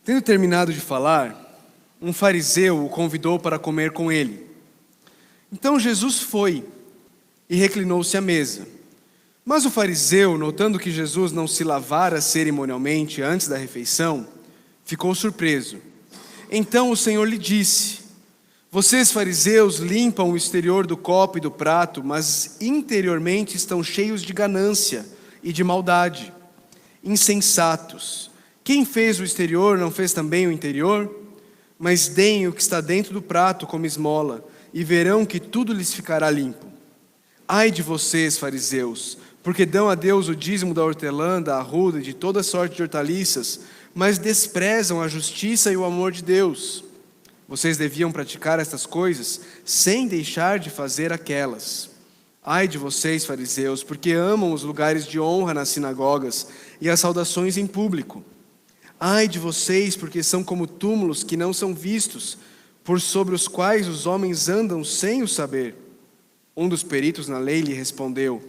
Tendo terminado de falar, um fariseu o convidou para comer com ele. Então Jesus foi e reclinou-se à mesa. Mas o fariseu, notando que Jesus não se lavara cerimonialmente antes da refeição, ficou surpreso. Então o Senhor lhe disse: vocês, fariseus, limpam o exterior do copo e do prato, mas interiormente estão cheios de ganância e de maldade. Insensatos! Quem fez o exterior não fez também o interior? Mas deem o que está dentro do prato como esmola, e verão que tudo lhes ficará limpo. Ai de vocês, fariseus, porque dão a Deus o dízimo da hortelã, da arruda e de toda sorte de hortaliças, mas desprezam a justiça e o amor de Deus. Vocês deviam praticar estas coisas sem deixar de fazer aquelas. Ai de vocês, fariseus, porque amam os lugares de honra nas sinagogas e as saudações em público. Ai de vocês, porque são como túmulos que não são vistos, por sobre os quais os homens andam sem o saber. Um dos peritos na lei lhe respondeu: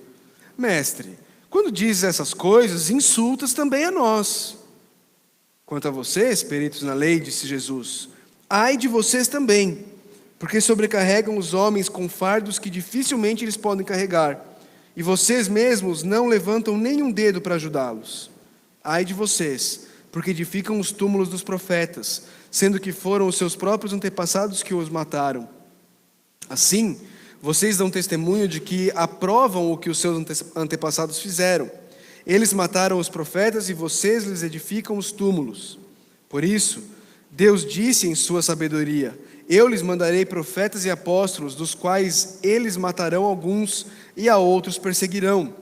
Mestre, quando dizes essas coisas, insultas também a nós. Quanto a vocês, peritos na lei, disse Jesus, ai de vocês também, porque sobrecarregam os homens com fardos que dificilmente eles podem carregar, e vocês mesmos não levantam nenhum dedo para ajudá-los. Ai de vocês, porque edificam os túmulos dos profetas, sendo que foram os seus próprios antepassados que os mataram. Assim, vocês dão testemunho de que aprovam o que os seus antepassados fizeram. Eles mataram os profetas e vocês lhes edificam os túmulos. Por isso, Deus disse em sua sabedoria: eu lhes mandarei profetas e apóstolos, dos quais eles matarão alguns e a outros perseguirão.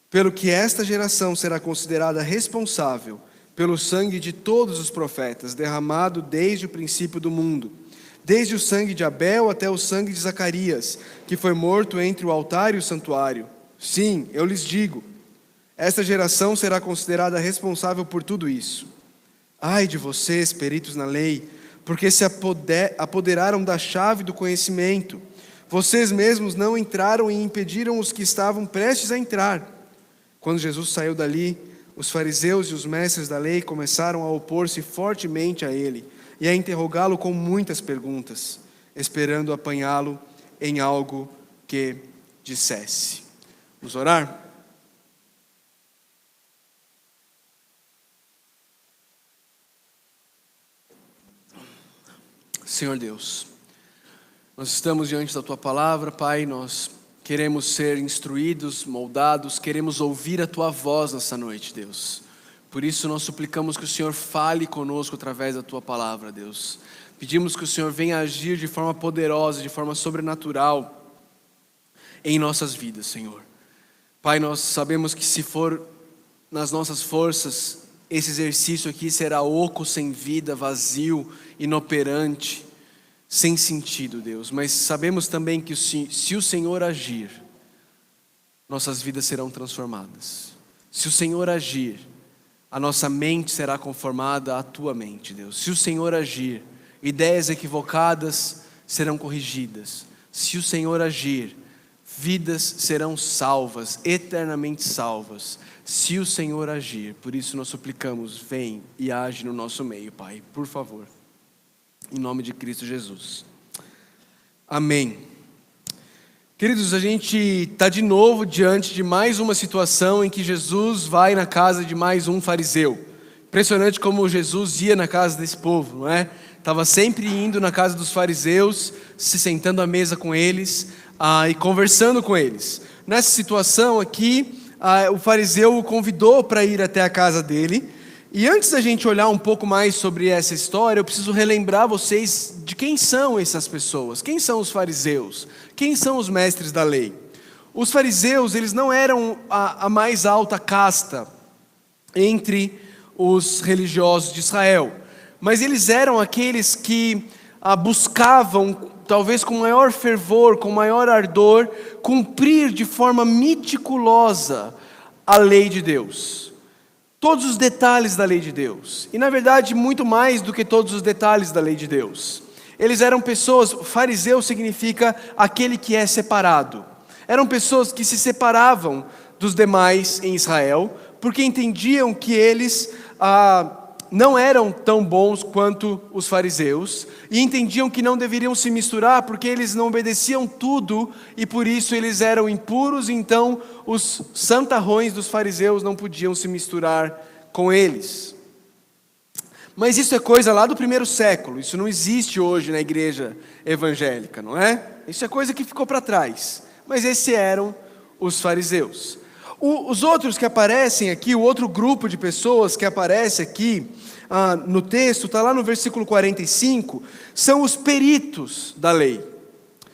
Pelo que esta geração será considerada responsável pelo sangue de todos os profetas, derramado desde o princípio do mundo, desde o sangue de Abel até o sangue de Zacarias, que foi morto entre o altar e o santuário. Sim, eu lhes digo, esta geração será considerada responsável por tudo isso. Ai de vocês, peritos na lei, porque se apoderaram da chave do conhecimento. Vocês mesmos não entraram e impediram os que estavam prestes a entrar. Quando Jesus saiu dali, os fariseus e os mestres da lei começaram a opor-se fortemente a ele e a interrogá-lo com muitas perguntas, esperando apanhá-lo em algo que dissesse. Vamos orar? Senhor Deus, nós estamos diante da Tua palavra, Pai, nós queremos ser instruídos, moldados, queremos ouvir a Tua voz nessa noite, Deus. Por isso nós suplicamos que o Senhor fale conosco através da Tua palavra, Deus. Pedimos que o Senhor venha agir de forma poderosa, de forma sobrenatural em nossas vidas, Senhor. Pai, nós sabemos que se for nas nossas forças, esse exercício aqui será oco, sem vida, vazio, inoperante, sem sentido, Deus. Mas sabemos também que se o Senhor agir, nossas vidas serão transformadas. Se o Senhor agir, a nossa mente será conformada à Tua mente, Deus. Se o Senhor agir, ideias equivocadas serão corrigidas. Se o Senhor agir, vidas serão salvas, eternamente salvas. Se o Senhor agir, por isso nós suplicamos, vem e age no nosso meio, Pai, por favor. Em nome de Cristo Jesus. Amém. Queridos, a gente está de novo diante de mais uma situação em que Jesus vai na casa de mais um fariseu. Impressionante como Jesus ia na casa desse povo, não é? Estava sempre indo na casa dos fariseus, se sentando à mesa com eles e conversando com eles. Nessa situação aqui, o fariseu o convidou para ir até a casa dele. E antes da gente olhar um pouco mais sobre essa história, eu preciso relembrar vocês de quem são essas pessoas. Quem são os fariseus? Quem são os mestres da lei? Os fariseus, eles não eram a mais alta casta entre os religiosos de Israel, mas eles eram aqueles que buscavam, talvez com maior fervor, com maior ardor, cumprir de forma meticulosa a lei de Deus. Todos os detalhes da lei de Deus. E na verdade, muito mais do que todos os detalhes da lei de Deus. Eles eram pessoas, fariseu significa aquele que é separado. Eram pessoas que se separavam dos demais em Israel, porque entendiam que eles não eram tão bons quanto os fariseus e entendiam que não deveriam se misturar porque eles não obedeciam tudo e por isso eles eram impuros, então os santarrões dos fariseus não podiam se misturar com eles. Mas isso é coisa lá do primeiro século, isso não existe hoje na igreja evangélica, não é? Isso é coisa que ficou para trás, mas esses eram os fariseus. Os outros que aparecem aqui, o outro grupo de pessoas que aparece aqui no texto, está lá no versículo 45, são os peritos da lei.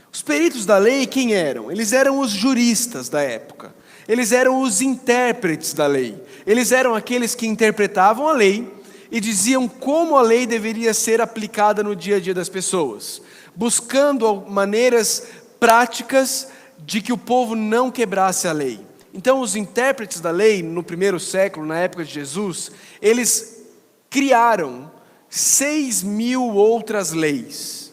Os peritos da lei quem eram? Eles eram os juristas da época, eles eram os intérpretes da lei, eles eram aqueles que interpretavam a lei e diziam como a lei deveria ser aplicada no dia a dia das pessoas, buscando maneiras práticas de que o povo não quebrasse a lei. Então, os intérpretes da lei, no primeiro século, na época de Jesus, eles criaram 6.000 outras leis,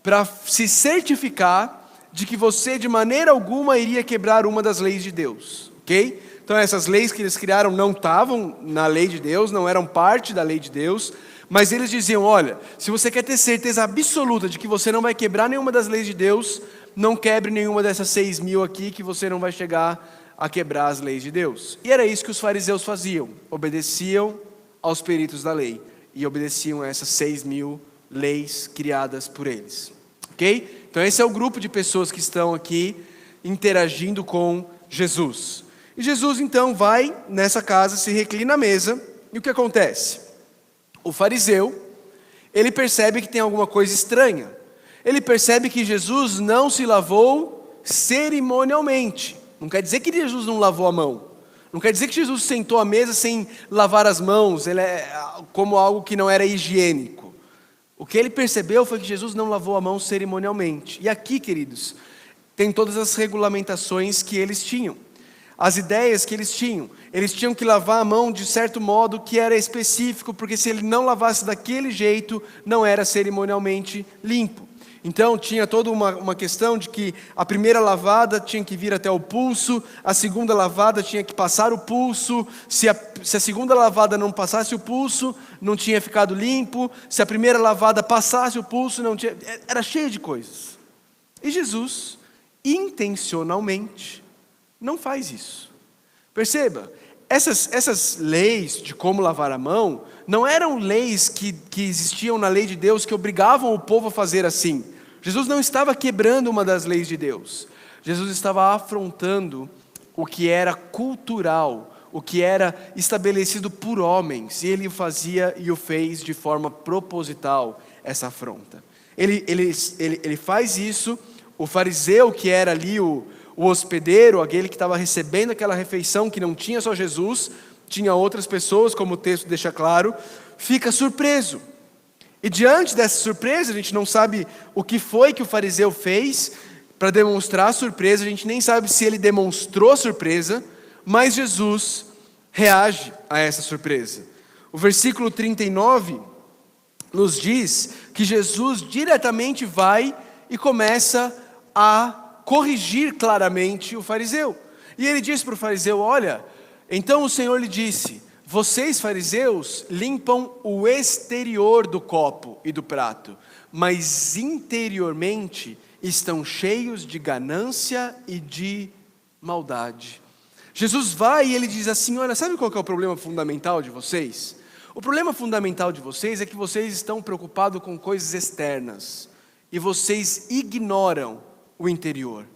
para se certificar de que você, de maneira alguma, iria quebrar uma das leis de Deus, ok? Então, essas leis que eles criaram não estavam na lei de Deus, não eram parte da lei de Deus, mas eles diziam, olha, se você quer ter certeza absoluta de que você não vai quebrar nenhuma das leis de Deus, não quebre nenhuma dessas 6.000 aqui, que você não vai chegar a quebrar as leis de Deus. E era isso que os fariseus faziam, obedeciam aos peritos da lei, e obedeciam a essas 6.000 leis criadas por eles, ok? Então esse é o grupo de pessoas que estão aqui interagindo com Jesus. E Jesus então vai nessa casa, se reclina à mesa, e o que acontece? O fariseu, ele percebe que tem alguma coisa estranha, ele percebe que Jesus não se lavou cerimonialmente. Não quer dizer que Jesus não lavou a mão. Não quer dizer que Jesus sentou à mesa sem lavar as mãos, como algo que não era higiênico. O que ele percebeu foi que Jesus não lavou a mão cerimonialmente. E aqui, queridos, tem todas as regulamentações que eles tinham. As ideias que eles tinham. Eles tinham que lavar a mão de certo modo que era específico, porque se ele não lavasse daquele jeito, não era cerimonialmente limpo. Então tinha toda uma questão de que a primeira lavada tinha que vir até o pulso, a segunda lavada tinha que passar o pulso, se a segunda lavada não passasse o pulso, não tinha ficado limpo, se a primeira lavada passasse o pulso, não tinha, era cheio de coisas. E Jesus, intencionalmente, não faz isso. Perceba, essas leis de como lavar a mão, não eram leis que existiam na lei de Deus que obrigavam o povo a fazer assim. Jesus não estava quebrando uma das leis de Deus. Jesus estava afrontando o que era cultural, o que era estabelecido por homens. E ele o fazia e o fez de forma proposital, essa afronta. Ele faz isso, o fariseu que era ali o hospedeiro, aquele que estava recebendo aquela refeição que não tinha só Jesus, tinha outras pessoas, como o texto deixa claro, fica surpreso. E diante dessa surpresa, a gente não sabe o que foi que o fariseu fez para demonstrar surpresa, a gente nem sabe se ele demonstrou surpresa, mas Jesus reage a essa surpresa. O versículo 39 nos diz que Jesus diretamente vai e começa a corrigir claramente o fariseu. E ele diz para o fariseu, olha, então o Senhor lhe disse, vocês fariseus limpam o exterior do copo e do prato, mas interiormente estão cheios de ganância e de maldade. Jesus vai e ele diz assim, olha, sabe qual que é o problema fundamental de vocês? O problema fundamental de vocês é que vocês estão preocupados com coisas externas e vocês ignoram o interior.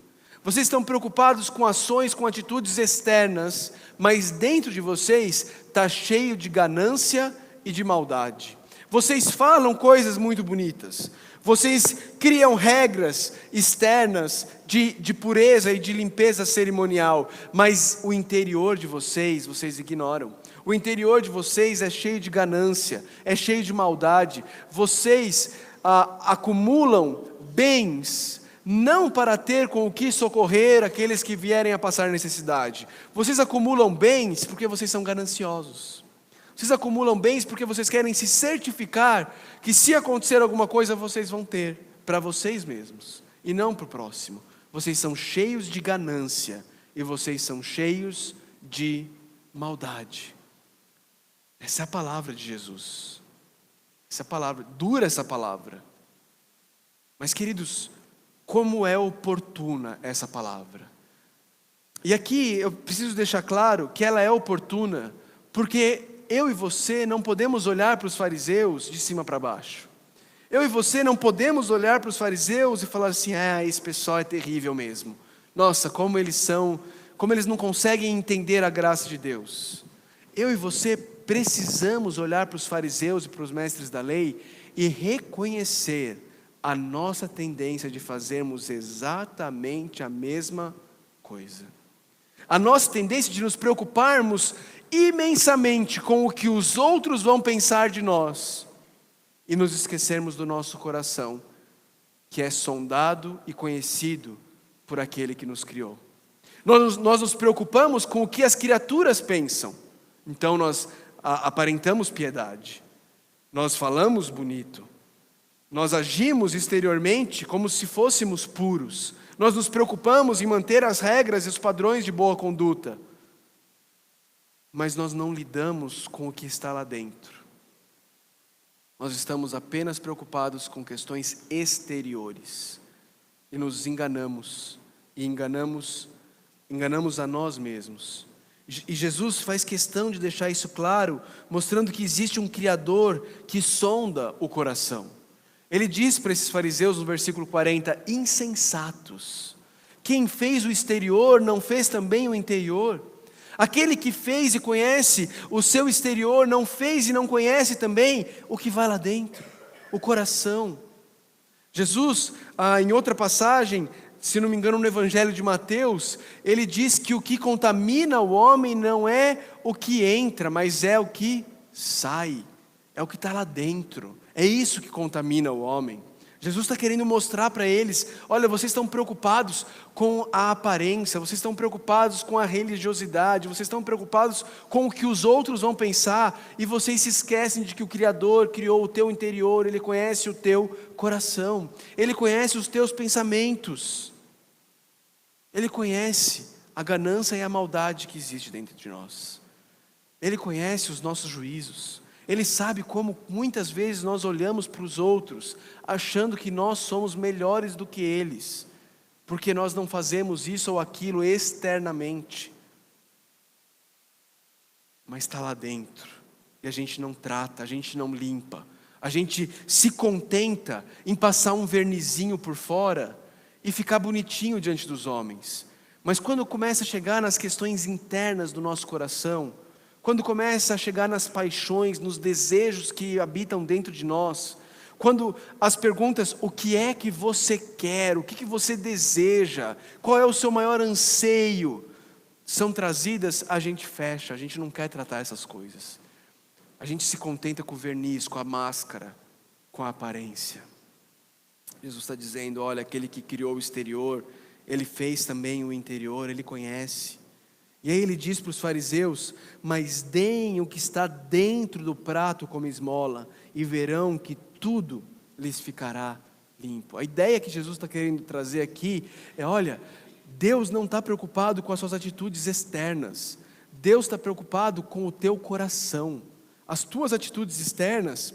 Vocês estão preocupados com ações, com atitudes externas, mas dentro de vocês está cheio de ganância e de maldade. Vocês falam coisas muito bonitas, vocês criam regras externas de pureza e de limpeza cerimonial, mas o interior de vocês ignoram. O interior de vocês é cheio de ganância, é cheio de maldade. Vocês acumulam bens, não para ter com o que socorrer aqueles que vierem a passar necessidade. Vocês acumulam bens porque vocês são gananciosos. Vocês acumulam bens porque vocês querem se certificar que se acontecer alguma coisa vocês vão ter para vocês mesmos e não para o próximo. Vocês são cheios de ganância e vocês são cheios de maldade. Essa é a palavra de Jesus. Essa palavra, dura essa palavra. Mas, queridos, como é oportuna essa palavra? E aqui eu preciso deixar claro que ela é oportuna, porque eu e você não podemos olhar para os fariseus de cima para baixo. Eu e você não podemos olhar para os fariseus e falar assim: esse pessoal é terrível mesmo. Nossa, como eles não conseguem entender a graça de Deus. Eu e você precisamos olhar para os fariseus e para os mestres da lei e reconhecer a nossa tendência de fazermos exatamente a mesma coisa. A nossa tendência de nos preocuparmos imensamente com o que os outros vão pensar de nós e nos esquecermos do nosso coração, que é sondado e conhecido por aquele que nos criou. Nós nos preocupamos com o que as criaturas pensam, então nós aparentamos piedade, nós falamos bonito, nós agimos exteriormente como se fôssemos puros, nós nos preocupamos em manter as regras e os padrões de boa conduta, mas nós não lidamos com o que está lá dentro. Nós estamos apenas preocupados com questões exteriores e nos enganamos, e enganamos a nós mesmos. E Jesus faz questão de deixar isso claro, mostrando que existe um Criador que sonda o coração. Ele diz para esses fariseus no versículo 40, insensatos, quem fez o exterior não fez também o interior? Aquele que fez e conhece o seu exterior não fez e não conhece também o que vai lá dentro, o coração. Jesus, em outra passagem, se não me engano no Evangelho de Mateus, ele diz que o que contamina o homem não é o que entra, mas é o que sai, é o que está lá dentro, é isso que contamina o homem. Jesus está querendo mostrar para eles, olha, vocês estão preocupados com a aparência, vocês estão preocupados com a religiosidade, vocês estão preocupados com o que os outros vão pensar, e vocês se esquecem de que o Criador criou o teu interior, Ele conhece o teu coração, Ele conhece os teus pensamentos, Ele conhece a ganância e a maldade que existe dentro de nós, Ele conhece os nossos juízos, Ele sabe como muitas vezes nós olhamos para os outros, achando que nós somos melhores do que eles, porque nós não fazemos isso ou aquilo externamente, mas está lá dentro, e a gente não trata, a gente não limpa, a gente se contenta em passar um vernizinho por fora, e ficar bonitinho diante dos homens, mas quando começa a chegar nas questões internas do nosso coração, quando começa a chegar nas paixões, nos desejos que habitam dentro de nós, quando as perguntas, o que é que você quer, o que você deseja, qual é o seu maior anseio, são trazidas, a gente fecha, a gente não quer tratar essas coisas. A gente se contenta com o verniz, com a máscara, com a aparência. Jesus está dizendo, olha, aquele que criou o exterior, Ele fez também o interior, Ele conhece. E aí ele diz para os fariseus, mas deem o que está dentro do prato como esmola, e verão que tudo lhes ficará limpo. A ideia que Jesus está querendo trazer aqui é, olha, Deus não está preocupado com as suas atitudes externas, Deus está preocupado com o teu coração. As tuas atitudes externas,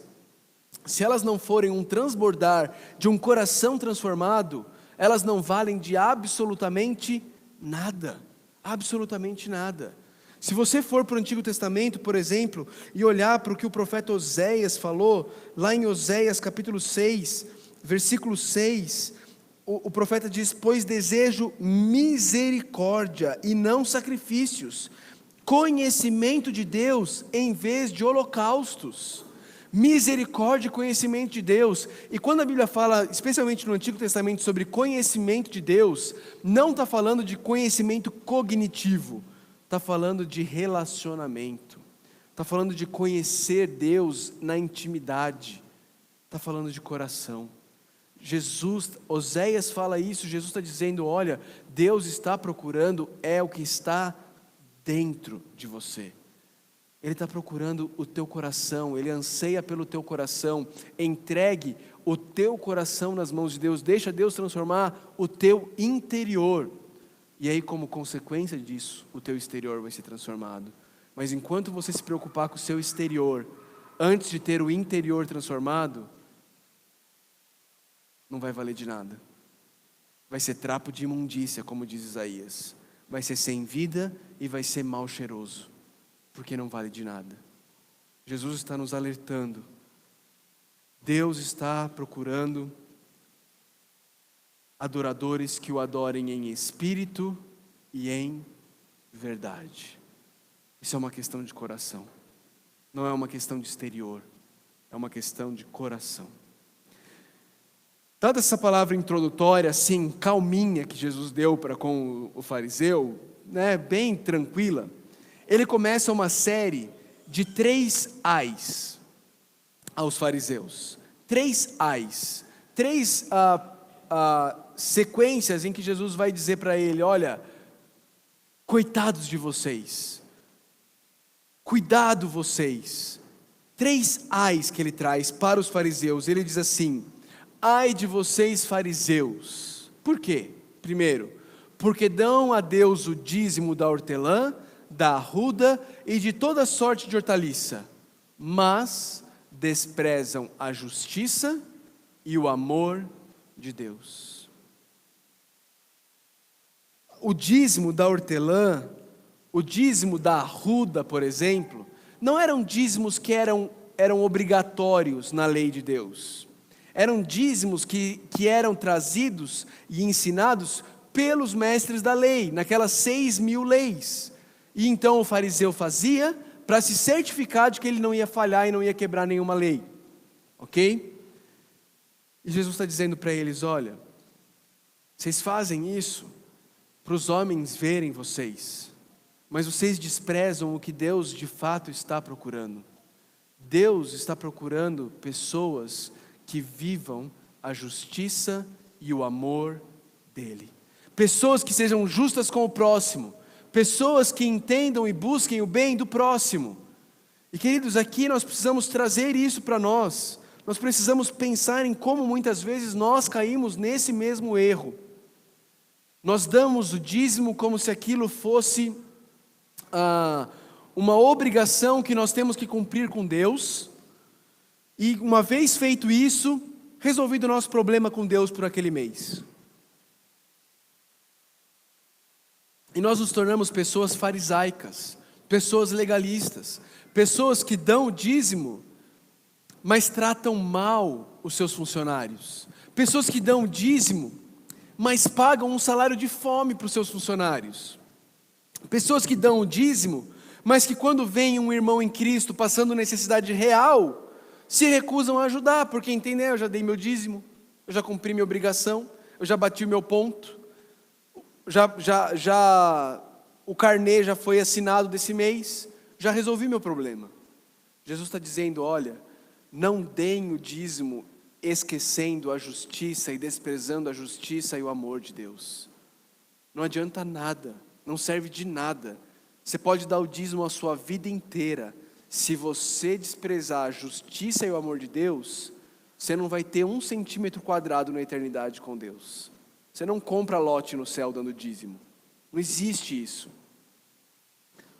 se elas não forem um transbordar de um coração transformado, elas não valem de absolutamente nada. Absolutamente nada. Se você for para o Antigo Testamento, por exemplo, e olhar para o que o profeta Oséias falou, lá em Oséias capítulo 6, versículo 6, o profeta diz, pois desejo misericórdia e não sacrifícios, conhecimento de Deus em vez de holocaustos. Misericórdia e conhecimento de Deus. E quando a Bíblia fala, especialmente no Antigo Testamento, sobre conhecimento de Deus, não está falando de conhecimento cognitivo, está falando de relacionamento, está falando de conhecer Deus na intimidade, está falando de coração. Oséias fala isso, Jesus está dizendo, olha, Deus está procurando o que está dentro de você. Ele está procurando o teu coração, Ele anseia pelo teu coração. Entregue o teu coração nas mãos de Deus, deixa Deus transformar o teu interior. E aí, como consequência disso, o teu exterior vai ser transformado. Mas enquanto você se preocupar com o seu exterior, antes de ter o interior transformado, não vai valer de nada. Vai ser trapo de imundícia, como diz Isaías. Vai ser sem vida e vai ser mal cheiroso, porque não vale de nada. Jesus está nos alertando. Deus está procurando adoradores que o adorem em espírito e em verdade. Isso é uma questão de coração. Não é uma questão de exterior. É uma questão de coração. Dada essa palavra introdutória, assim, calminha, que Jesus deu para com o fariseu, né, bem tranquila, ele começa uma série de 3 ais aos fariseus. 3 ais. 3 sequências em que Jesus vai dizer para ele: olha, coitados de vocês, cuidado vocês. 3 ais que ele traz para os fariseus. Ele diz assim: ai de vocês fariseus. Por quê? Primeiro, porque dão a Deus o dízimo da hortelã, da arruda e de toda sorte de hortaliça, mas desprezam a justiça e o amor de Deus. O dízimo da hortelã, o dízimo da arruda, por exemplo, não eram dízimos que eram obrigatórios na lei de Deus. Eram dízimos que eram trazidos e ensinados pelos mestres da lei, naquelas 6.000 leis. E então o fariseu fazia para se certificar de que ele não ia falhar e não ia quebrar nenhuma lei. Ok? E Jesus está dizendo para eles: olha, vocês fazem isso para os homens verem vocês, mas vocês desprezam o que Deus de fato está procurando. Deus está procurando pessoas que vivam a justiça e o amor dele. Pessoas que sejam justas com o próximo. Pessoas que entendam e busquem o bem do próximo. E queridos, aqui nós precisamos trazer isso para nós. Nós precisamos pensar em como muitas vezes nós caímos nesse mesmo erro. Nós damos o dízimo como se aquilo fosse uma obrigação que nós temos que cumprir com Deus. E uma vez feito isso, resolvido o nosso problema com Deus por aquele mês. E nós nos tornamos pessoas farisaicas, pessoas legalistas, pessoas que dão o dízimo, mas tratam mal os seus funcionários. Pessoas que dão o dízimo, mas pagam um salário de fome para os seus funcionários. Pessoas que dão o dízimo, mas que quando vem um irmão em Cristo passando necessidade real, se recusam a ajudar, porque entendem: eu já dei meu dízimo, eu já cumpri minha obrigação, eu já bati o meu ponto, o carnê já foi assinado desse mês, já resolvi meu problema. Jesus está dizendo: olha, não deem o dízimo esquecendo a justiça e desprezando a justiça e o amor de Deus. Não adianta nada, não serve de nada. Você pode dar o dízimo a sua vida inteira, se você desprezar a justiça e o amor de Deus, você não vai ter 1 centímetro quadrado na eternidade com Deus. Você não compra lote no céu dando dízimo. Não existe isso.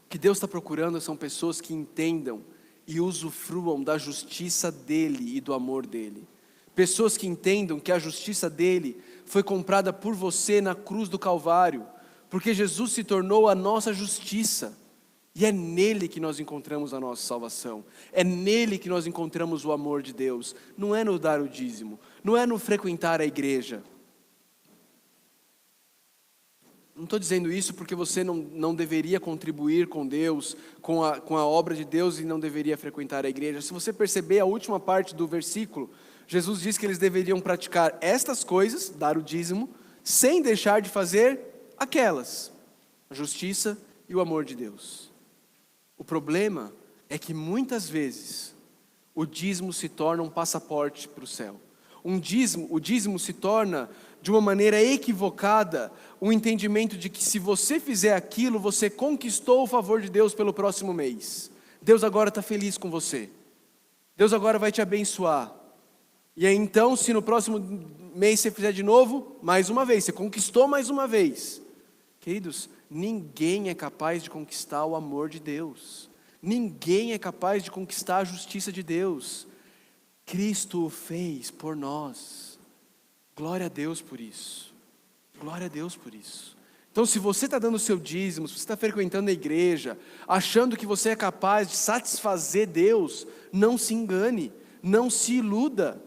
O que Deus está procurando são pessoas que entendam e usufruam da justiça dEle e do amor dEle. Pessoas que entendam que a justiça dEle foi comprada por você na cruz do Calvário, porque Jesus se tornou a nossa justiça. E é nele que nós encontramos a nossa salvação. É nele que nós encontramos o amor de Deus. Não é no dar o dízimo. Não é no frequentar a igreja. Não estou dizendo isso porque você não deveria contribuir com Deus, com a obra de Deus, e não deveria frequentar a igreja. Se você perceber a última parte do versículo, Jesus diz que eles deveriam praticar estas coisas, dar o dízimo, sem deixar de fazer aquelas: a justiça e o amor de Deus. O problema é que muitas vezes o dízimo se torna um passaporte para o céu. O dízimo se torna, de uma maneira equivocada, o entendimento de que se você fizer aquilo, você conquistou o favor de Deus pelo próximo mês. Deus agora está feliz com você. Deus agora vai te abençoar. E aí então, se no próximo mês você fizer de novo, mais uma vez, você conquistou mais uma vez. Queridos, ninguém é capaz de conquistar o amor de Deus. Ninguém é capaz de conquistar a justiça de Deus. Cristo o fez por nós. Glória a Deus por isso. Glória a Deus por isso. Então, se você está dando o seu dízimo, se você está frequentando a igreja, achando que você é capaz de satisfazer Deus, não se engane, não se iluda.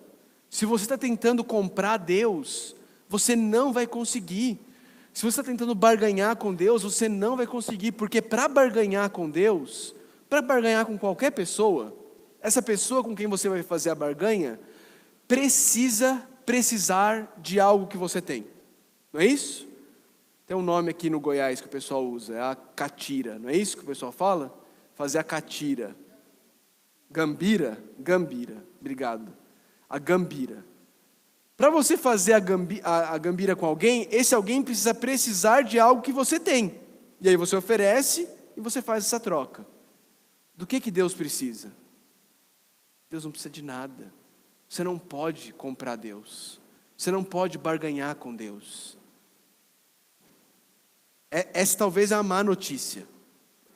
Se você está tentando comprar Deus, você não vai conseguir. Se você está tentando barganhar com Deus, você não vai conseguir, porque para barganhar com Deus, para barganhar com qualquer pessoa, essa pessoa com quem você vai fazer a barganha, precisar de algo que você tem. Não é isso? Tem um nome aqui no Goiás que o pessoal usa, é a catira, não é isso que o pessoal fala? Fazer a catira. Gambira, obrigado. A gambira. Para você fazer a gambira com alguém, esse alguém precisa precisar de algo que você tem. E aí você oferece e você faz essa troca. Do que Deus precisa? Deus não precisa de nada. Você não pode comprar Deus. Você não pode barganhar com Deus. Essa talvez é a má notícia.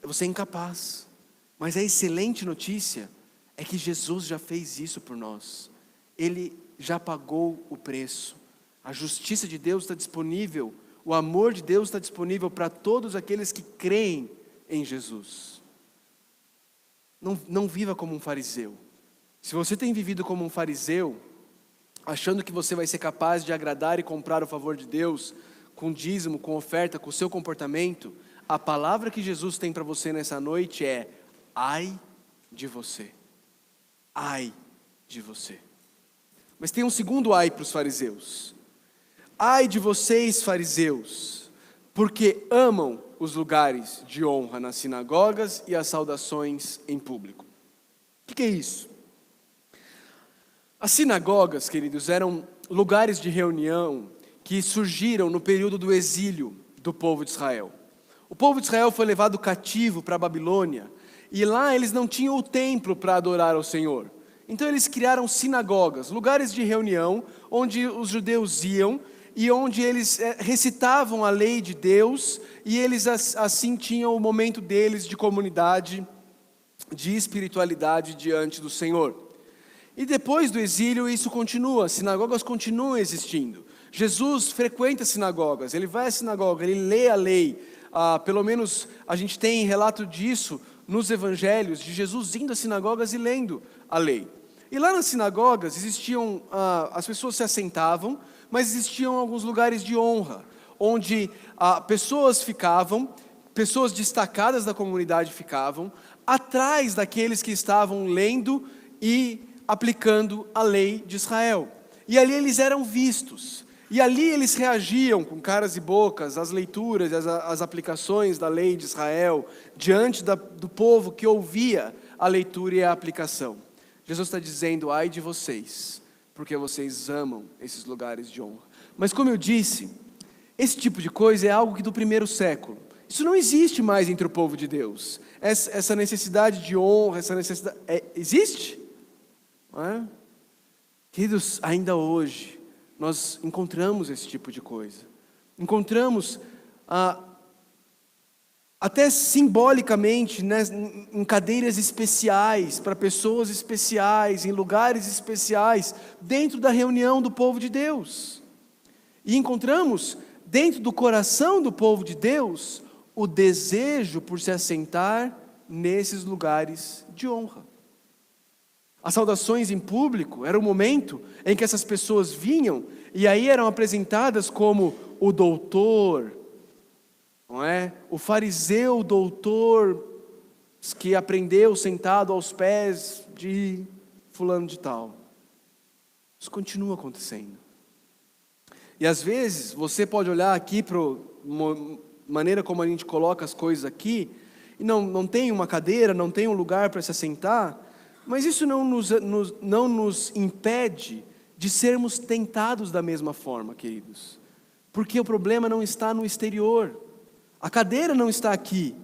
Você é incapaz. Mas a excelente notícia é que Jesus já fez isso por nós. Ele já pagou o preço. A justiça de Deus está disponível. O amor de Deus está disponível para todos aqueles que creem em Jesus. Não viva como um fariseu. Se você tem vivido como um fariseu, achando que você vai ser capaz de agradar e comprar o favor de Deus, com dízimo, com oferta, com o seu comportamento, a palavra que Jesus tem para você nessa noite é: ai de você. Ai de você. Mas tem um segundo ai para os fariseus. Ai de vocês, fariseus, porque amam os lugares de honra nas sinagogas e as saudações em público. O que é isso? As sinagogas, queridos, eram lugares de reunião que surgiram no período do exílio do povo de Israel. O povo de Israel foi levado cativo para a Babilônia, e lá eles não tinham o templo para adorar ao Senhor. Então eles criaram sinagogas, lugares de reunião, onde os judeus iam, e onde eles recitavam a lei de Deus, e eles assim tinham o momento deles de comunidade, de espiritualidade diante do Senhor. E depois do exílio isso continua, as sinagogas continuam existindo. Jesus frequenta sinagogas, ele vai à sinagoga, ele lê a lei. Pelo menos a gente tem relato disso nos evangelhos, de Jesus indo às sinagogas e lendo a lei. E lá nas sinagogas existiam, as pessoas se assentavam, mas existiam alguns lugares de honra, onde pessoas ficavam, pessoas destacadas da comunidade ficavam, atrás daqueles que estavam lendo e aplicando a lei de Israel. E ali eles eram vistos. E ali eles reagiam com caras e bocas às leituras, às aplicações da lei de Israel, diante do povo que ouvia a leitura e a aplicação. Jesus está dizendo: ai de vocês, porque vocês amam esses lugares de honra. Mas como eu disse, esse tipo de coisa é algo que do primeiro século. Isso não existe mais entre o povo de Deus. Essa necessidade de honra, essa necessidade... existe? Não é? Queridos, ainda hoje, nós encontramos esse tipo de coisa. Encontramos, até simbolicamente, né, em cadeiras especiais, para pessoas especiais, em lugares especiais, dentro da reunião do povo de Deus. E encontramos, dentro do coração do povo de Deus, o desejo por se assentar nesses lugares de honra. As saudações em público era o momento em que essas pessoas vinham e aí eram apresentadas como o doutor, não é? O fariseu doutor que aprendeu sentado aos pés de fulano de tal. Isso continua acontecendo. E às vezes você pode olhar aqui para a maneira como a gente coloca as coisas aqui, e não tem uma cadeira, não tem um lugar para se assentar, mas isso não nos impede de sermos tentados da mesma forma, queridos. Porque o problema não está no exterior. A cadeira não está aqui.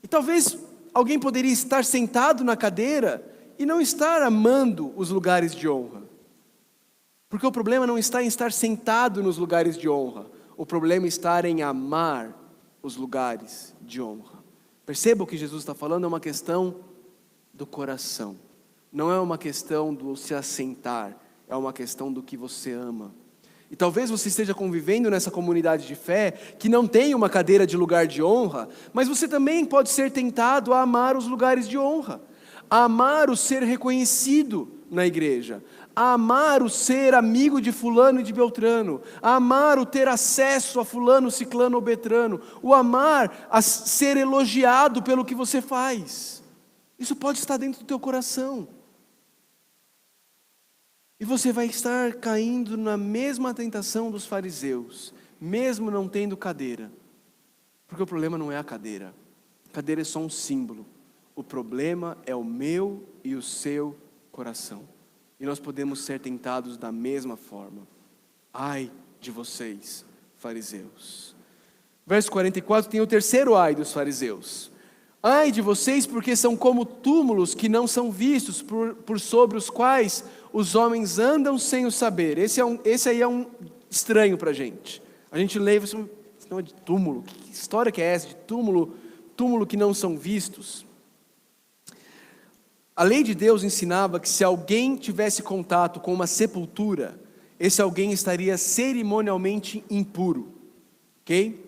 E talvez alguém poderia estar sentado na cadeira e não estar amando os lugares de honra. Porque o problema não está em estar sentado nos lugares de honra. O problema está em amar os lugares de honra. Perceba o que Jesus está falando, é uma questão do coração. Não é uma questão do se assentar, é uma questão do que você ama. E talvez você esteja convivendo nessa comunidade de fé que não tem uma cadeira de lugar de honra, mas você também pode ser tentado a amar os lugares de honra, a amar o ser reconhecido na igreja, a amar o ser amigo de fulano e de beltrano, a amar o ter acesso a fulano, ciclano ou betrano, o amar a ser elogiado pelo que você faz. Isso pode estar dentro do teu coração. E você vai estar caindo na mesma tentação dos fariseus, mesmo não tendo cadeira. Porque o problema não é a cadeira. A cadeira é só um símbolo. O problema é o meu e o seu coração. E nós podemos ser tentados da mesma forma. Ai de vocês, fariseus. Verso 44 tem o terceiro ai dos fariseus. Ai de vocês, porque são como túmulos que não são vistos, por sobre os quais os homens andam sem o saber. Esse aí é um estranho para a gente. A gente lê e fala assim, isso não é de túmulo. Que história que é essa de túmulo que não são vistos? A lei de Deus ensinava que se alguém tivesse contato com uma sepultura, esse alguém estaria cerimonialmente impuro. Ok?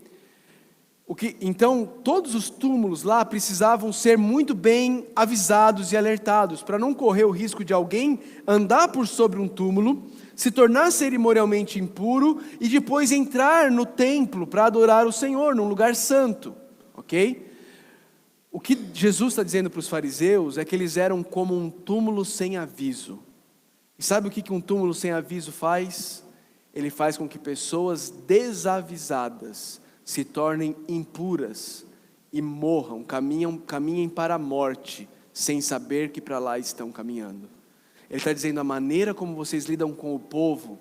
Então, todos os túmulos lá precisavam ser muito bem avisados e alertados, para não correr o risco de alguém andar por sobre um túmulo, se tornar cerimonialmente impuro e depois entrar no templo para adorar o Senhor, num lugar santo. Ok? O que Jesus está dizendo para os fariseus é que eles eram como um túmulo sem aviso. E sabe o que um túmulo sem aviso faz? Ele faz com que pessoas desavisadas se tornem impuras e morram, caminhem para a morte, sem saber que para lá estão caminhando. Ele está dizendo, a maneira como vocês lidam com o povo,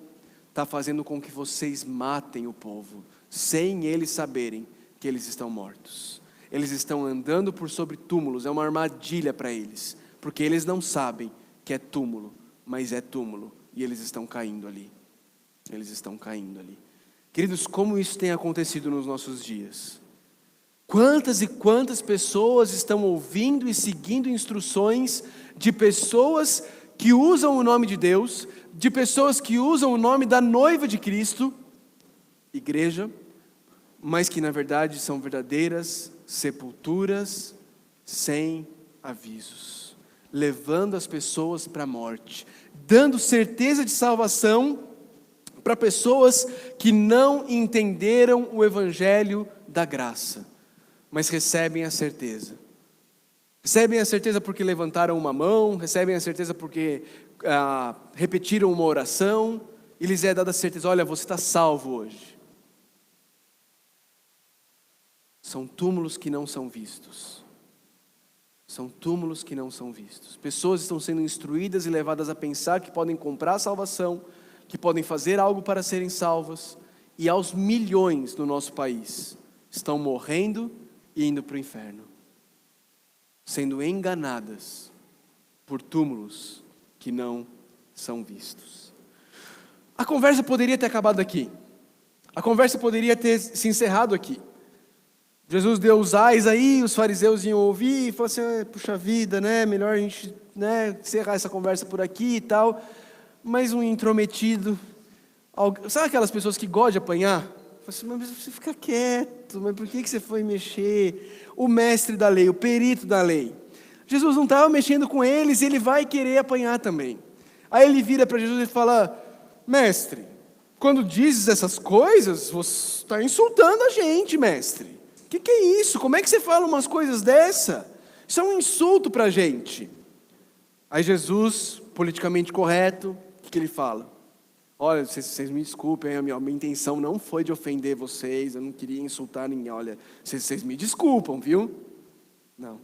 está fazendo com que vocês matem o povo, sem eles saberem que eles estão mortos. Eles estão andando por sobre túmulos, é uma armadilha para eles, porque eles não sabem que é túmulo, mas é túmulo, e eles estão caindo ali. Eles estão caindo ali. Queridos, como isso tem acontecido nos nossos dias? Quantas e quantas pessoas estão ouvindo e seguindo instruções de pessoas que usam o nome de Deus, de pessoas que usam o nome da noiva de Cristo, igreja, mas que na verdade são verdadeiras sepulturas sem avisos, levando as pessoas para a morte, dando certeza de salvação para pessoas que não entenderam o evangelho da graça, mas recebem a certeza. Recebem a certeza porque levantaram uma mão, recebem a certeza porque repetiram uma oração, e lhes é dada a certeza, olha, você está salvo hoje. São túmulos que não são vistos. São túmulos que não são vistos. Pessoas estão sendo instruídas e levadas a pensar que podem comprar a salvação, que podem fazer algo para serem salvas, e aos milhões no nosso país estão morrendo e indo para o inferno, sendo enganadas por túmulos que não são vistos. A conversa poderia ter acabado aqui, a conversa poderia ter se encerrado aqui. Jesus deu os ais aí, os fariseus iam ouvir e falaram assim, puxa vida, melhor a gente encerrar essa conversa por aqui e tal. Mas um intrometido, sabe aquelas pessoas que gostam de apanhar? Fala assim, mas você fica quieto, mas por que você foi mexer? O mestre da lei, o perito da lei. Jesus não estava mexendo com eles, ele vai querer apanhar também. Aí ele vira para Jesus e fala, mestre, quando dizes essas coisas, você está insultando a gente, mestre. O que é isso? Como é que você fala umas coisas dessa? Isso é um insulto para a gente. Aí Jesus, politicamente correto, o que ele fala? Olha, vocês me desculpem, a minha intenção não foi de ofender vocês, eu não queria insultar ninguém. Olha, vocês me desculpam, viu? Não.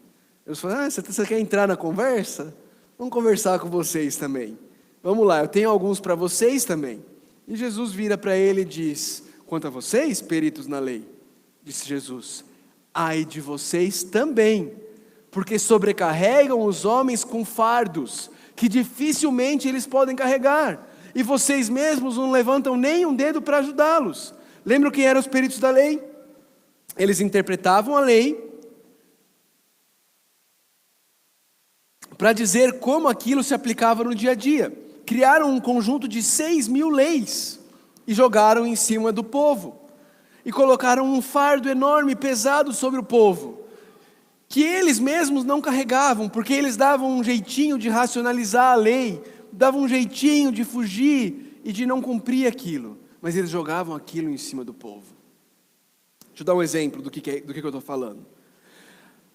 Eu falo, você quer entrar na conversa? Vamos conversar com vocês também. Vamos lá, eu tenho alguns para vocês também. E Jesus vira para ele e diz, quanto a vocês, peritos na lei, disse Jesus, ai de vocês também, porque sobrecarregam os homens com fardos, que dificilmente eles podem carregar, e vocês mesmos não levantam nem um dedo para ajudá-los. Lembram quem eram os peritos da lei? Eles interpretavam a lei para dizer como aquilo se aplicava no dia a dia. Criaram um conjunto de 6.000 leis e jogaram em cima do povo. E colocaram um fardo enorme, pesado sobre o povo, que eles mesmos não carregavam, porque eles davam um jeitinho de racionalizar a lei, davam um jeitinho de fugir e de não cumprir aquilo, mas eles jogavam aquilo em cima do povo. Deixa eu dar um exemplo do que eu estou falando.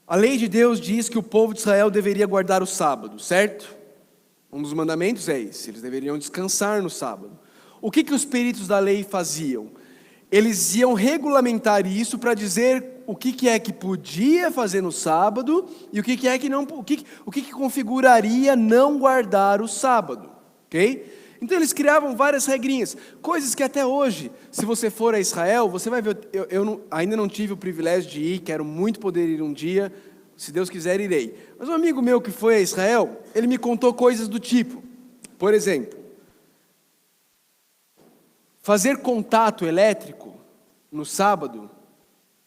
A lei de Deus diz que o povo de Israel deveria guardar o sábado, certo? Um dos mandamentos é esse, eles deveriam descansar no sábado. O que os peritos da lei faziam? Eles iam regulamentar isso para dizer o que é que podia fazer no sábado e o que é que não, o que configuraria não guardar o sábado, ok? Então eles criavam várias regrinhas, coisas que até hoje, se você for a Israel, você vai ver, ainda não tive o privilégio de ir, quero muito poder ir um dia, se Deus quiser irei. Mas um amigo meu que foi a Israel, ele me contou coisas do tipo, por exemplo, fazer contato elétrico no sábado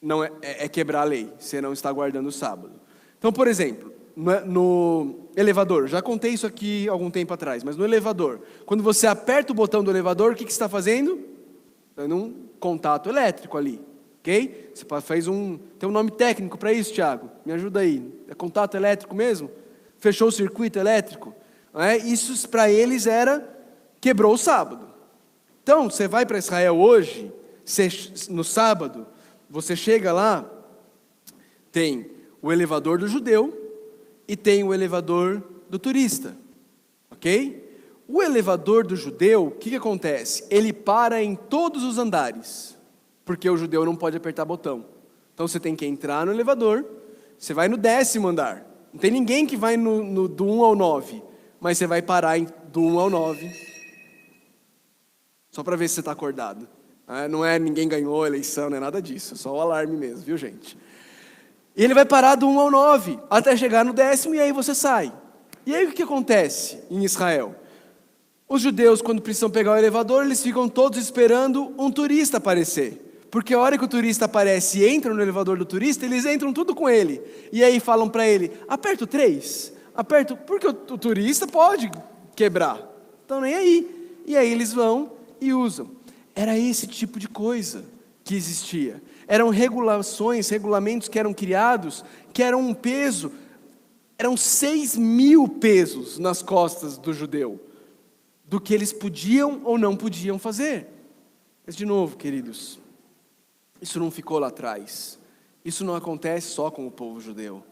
não é quebrar a lei, você não está guardando o sábado. Então, por exemplo, no elevador, já contei isso aqui algum tempo atrás, mas no elevador, quando você aperta o botão do elevador, o que você está fazendo? Dando um contato elétrico ali, ok? Você faz tem um nome técnico para isso, Thiago, me ajuda aí, é contato elétrico mesmo? Fechou o circuito elétrico? Isso para eles quebrou o sábado. Então, você vai para Israel hoje, no sábado, você chega lá, tem o elevador do judeu e tem o elevador do turista, ok? O elevador do judeu, o que acontece? Ele para em todos os andares, porque o judeu não pode apertar botão. Então você tem que entrar no elevador, você vai no 10º andar, não tem ninguém que vai do 1 ao 9, mas você vai parar do 1 ao 9, só para ver se você está acordado. Não é ninguém ganhou a eleição, não é nada disso, é só o alarme mesmo, viu gente? E ele vai parar do 1 ao 9, até chegar no 10º e aí você sai. E aí o que acontece em Israel? Os judeus, quando precisam pegar o elevador, eles ficam todos esperando um turista aparecer. Porque a hora que o turista aparece e entra no elevador do turista, eles entram tudo com ele. E aí falam para ele, aperta o 3, porque o turista pode quebrar. Então nem aí. E aí eles vão e usam. Era esse tipo de coisa que existia. Eram regulamentos que eram criados, que eram um peso, eram 6.000 pesos nas costas do judeu, do que eles podiam ou não podiam fazer. Mas de novo, queridos, isso não ficou lá atrás. Isso não acontece só com o povo judeu.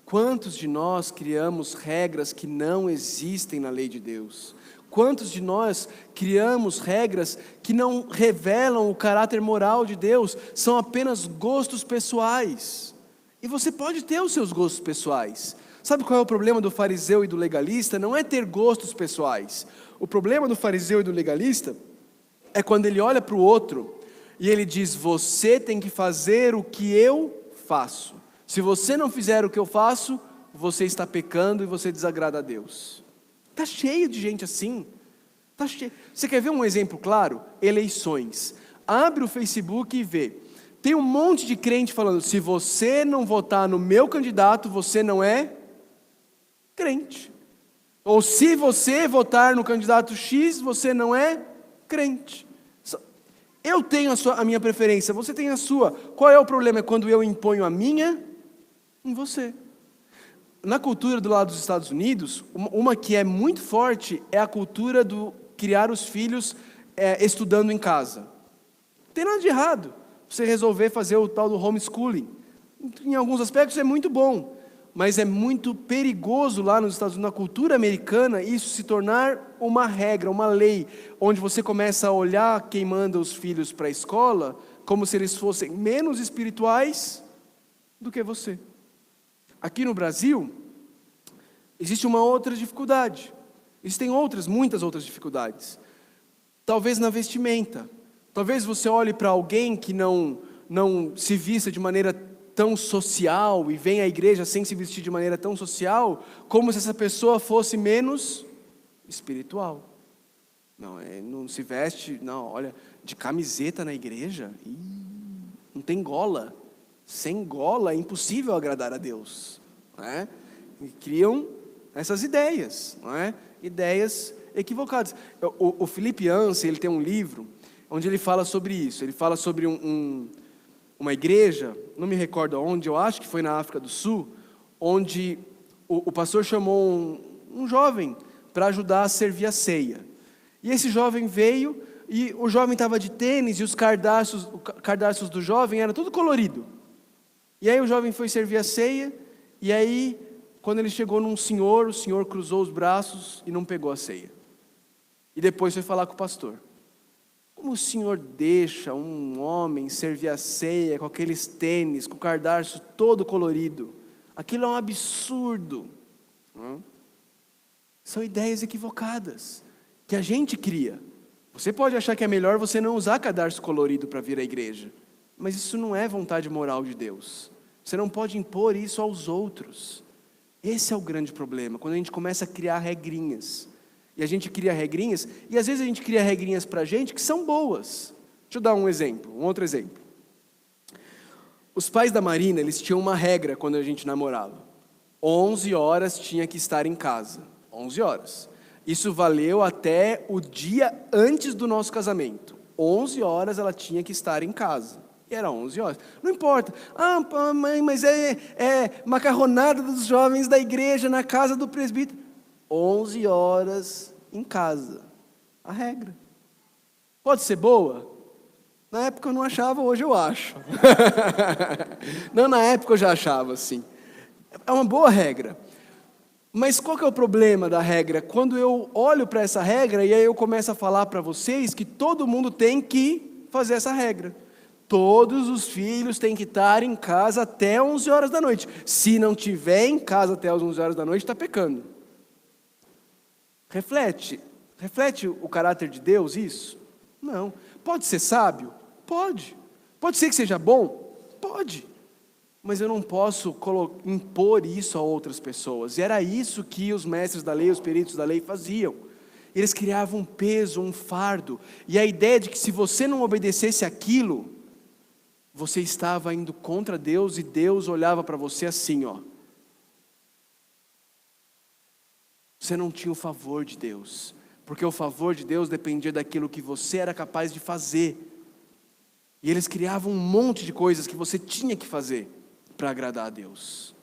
Quantos de nós criamos regras que não existem na lei de Deus? Quantos de nós criamos regras que não revelam o caráter moral de Deus, são apenas gostos pessoais? E você pode ter os seus gostos pessoais. Sabe qual é o problema do fariseu e do legalista? Não é ter gostos pessoais. O problema do fariseu e do legalista é quando ele olha para o outro e ele diz, você tem que fazer o que eu faço. Se você não fizer o que eu faço, você está pecando e você desagrada a Deus. Está cheio de gente assim. Tá cheio. Você quer ver um exemplo claro? Eleições. Abre o Facebook e vê. Tem um monte de crente falando, se você não votar no meu candidato, você não é crente. Ou se você votar no candidato X, você não é crente. Eu tenho a minha preferência, você tem a sua. Qual é o problema? É quando eu imponho a minha em você. Na cultura do lado dos Estados Unidos, uma que é muito forte é a cultura do criar os filhos estudando em casa. Não tem nada de errado você resolver fazer o tal do homeschooling. Em alguns aspectos é muito bom, mas é muito perigoso lá nos Estados Unidos, na cultura americana, isso se tornar uma regra, uma lei, onde você começa a olhar quem manda os filhos para a escola como se eles fossem menos espirituais do que você. Aqui no Brasil, existe uma outra dificuldade. Existem muitas outras dificuldades. Talvez na vestimenta. Talvez você olhe para alguém que não se vista de maneira tão social e vem à igreja sem se vestir de maneira tão social, como se essa pessoa fosse menos espiritual. Não se veste, olha, de camiseta na igreja. Não tem gola. Sem gola é impossível agradar a Deus. E criam essas ideias, não é? Ideias equivocadas. O Philip Yancey, ele tem um livro onde ele fala sobre isso. Ele fala sobre uma igreja, não me recordo onde, eu acho que foi na África do Sul, onde o pastor chamou um jovem para ajudar a servir a ceia. E esse jovem veio, e o jovem estava de tênis, e os cardápios do jovem era tudo colorido. E aí o jovem foi servir a ceia, e aí, quando ele chegou num senhor, o senhor cruzou os braços e não pegou a ceia. E depois foi falar com o pastor. Como o senhor deixa um homem servir a ceia com aqueles tênis, com o cardápio todo colorido? Aquilo é um absurdo. São ideias equivocadas que a gente cria. Você pode achar que é melhor você não usar cadarço colorido para vir à igreja, mas isso não é vontade moral de Deus. Você não pode impor isso aos outros. Esse é o grande problema, quando a gente começa a criar regrinhas. E a gente cria regrinhas, e às vezes a gente cria regrinhas para a gente que são boas. Deixa eu dar um outro exemplo. Os pais da Marina, eles tinham uma regra quando a gente namorava. 11 horas tinha que estar em casa. 11 horas. Isso valeu até o dia antes do nosso casamento. 11 horas ela tinha que estar em casa. E era 11 horas. Não importa. Mãe, mas é macarronada dos jovens da igreja na casa do presbítero. 11 horas em casa. A regra. Pode ser boa? Na época eu não achava, hoje eu acho. Não, na época eu já achava, assim. É uma boa regra. Mas qual que é o problema da regra? Quando eu olho para essa regra e aí eu começo a falar para vocês que todo mundo tem que fazer essa regra. Todos os filhos têm que estar em casa até 11 horas da noite. Se não tiver em casa até as 11 horas da noite, está pecando. Reflete o caráter de Deus isso? Não. Pode ser sábio? Pode. Pode ser que seja bom? Pode. Mas eu não posso impor isso a outras pessoas. E era isso que os mestres da lei, os peritos da lei faziam. Eles criavam um peso, um fardo. E a ideia de que se você não obedecesse aquilo, você estava indo contra Deus e Deus olhava para você assim, ó. Você não tinha o favor de Deus. Porque o favor de Deus dependia daquilo que você era capaz de fazer. E eles criavam um monte de coisas que você tinha que fazer para agradar a Deus.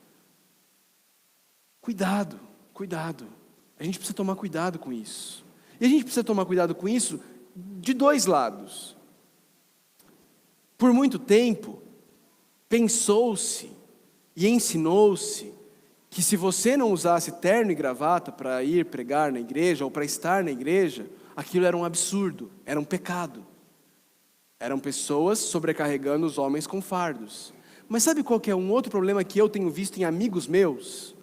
Cuidado. A gente precisa tomar cuidado com isso. E a gente precisa tomar cuidado com isso de dois lados. Por muito tempo, pensou-se e ensinou-se que se você não usasse terno e gravata para ir pregar na igreja ou para estar na igreja, aquilo era um absurdo, era um pecado. Eram pessoas sobrecarregando os homens com fardos. Mas sabe qual que é um outro problema que eu tenho visto em amigos meus?